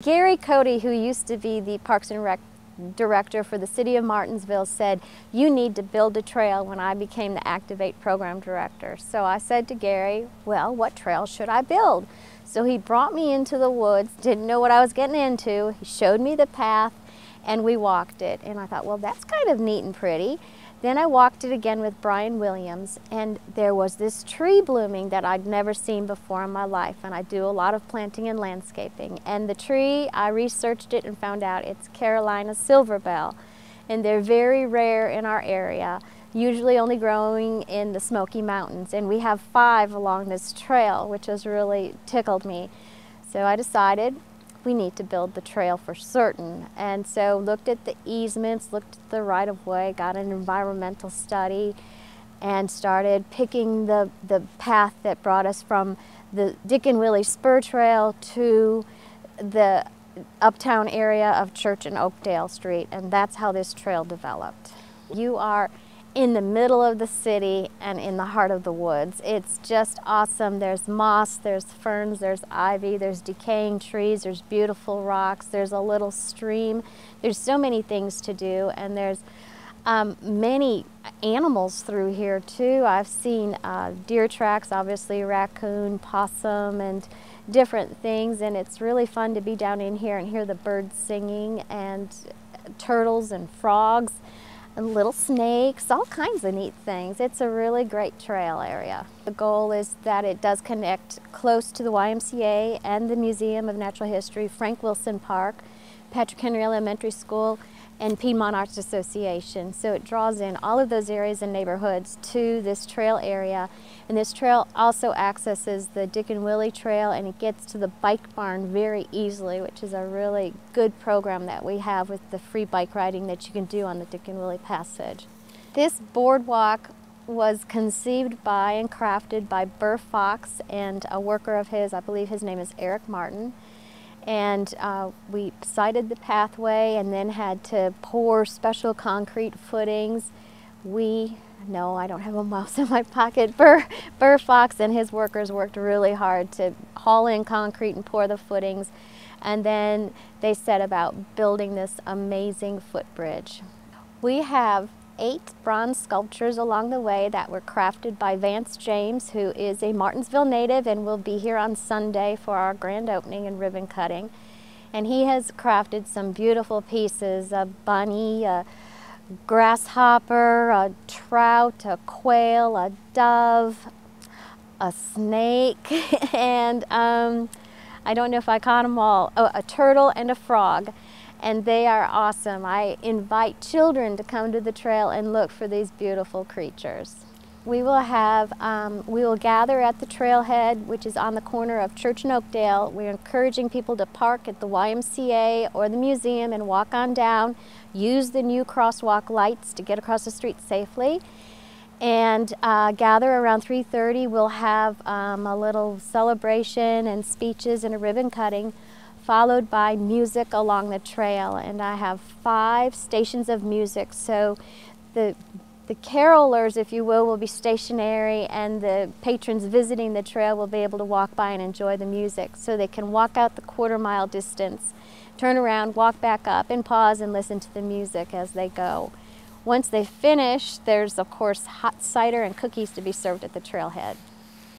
Gary Cody, who used to be the Parks and Rec director for the city of Martinsville, said, "You need to build a trail," when I became the Activate program director. So I said to Gary, well, what trail should I build? So he brought me into the woods, didn't know what I was getting into. He showed me the path and we walked it. And I thought, well, that's kind of neat and pretty. Then I walked it again with Brian Williams, and there was this tree blooming that I'd never seen before in my life. And I do a lot of planting and landscaping. And the tree, I researched it and found out it's Carolina Silverbell. And they're very rare in our area, usually only growing in the Smoky Mountains. And we have 5 along this trail, which has really tickled me. So I decided we need to build the trail for certain. And so looked at the easements, looked at the right-of-way, got an environmental study, and started picking the path that brought us from the Dick and Willie Spur Trail to the uptown area of Church and Oakdale Street, and that's how this trail developed. You are in the middle of the city and in the heart of the woods. It's just awesome. There's moss, there's ferns, there's ivy, there's decaying trees, there's beautiful rocks, there's a little stream. There's so many things to do, and there's many animals through here too. I've seen deer tracks, obviously raccoon, possum, and different things, and it's really fun to be down in here and hear the birds singing, and turtles and frogs and little snakes, all kinds of neat things. It's a really great trail area. The goal is that it does connect close to the YMCA and the Museum of Natural History, Frank Wilson Park, Patrick Henry Elementary School, and Piedmont Arts Association. So it draws in all of those areas and neighborhoods to this trail area. And this trail also accesses the Dick and Willie Trail, and it gets to the bike barn very easily, which is a really good program that we have with the free bike riding that you can do on the Dick and Willie Passage. This boardwalk was conceived by and crafted by Burr Fox and a worker of his, I believe his name is Eric Martin. And we sited the pathway and then had to pour special concrete footings. No, I don't have a mouse in my pocket. Burr Fox and his workers worked really hard to haul in concrete and pour the footings. And then they set about building this amazing footbridge. We have 8 bronze sculptures along the way that were crafted by Vance James, who is a Martinsville native and will be here on Sunday for our grand opening and ribbon cutting. And he has crafted some beautiful pieces, a bunny, a grasshopper, a trout, a quail, a dove, a snake, and I don't know if I caught them all, a turtle and a frog. And they are awesome. I invite children to come to the trail and look for these beautiful creatures. We will gather at the trailhead, which is on the corner of Church and Oakdale. We're encouraging people to park at the YMCA or the museum and walk on down. Use the new crosswalk lights to get across the street safely. And gather around 3:30. We'll have a little celebration and speeches and a ribbon cutting, followed by music along the trail. And I have 5 stations of music, so the carolers, if you will be stationary, and the patrons visiting the trail will be able to walk by and enjoy the music. So they can walk out the quarter-mile distance, turn around, walk back up, and pause and listen to the music as they go. Once they finish, there's of course hot cider and cookies to be served at the trailhead.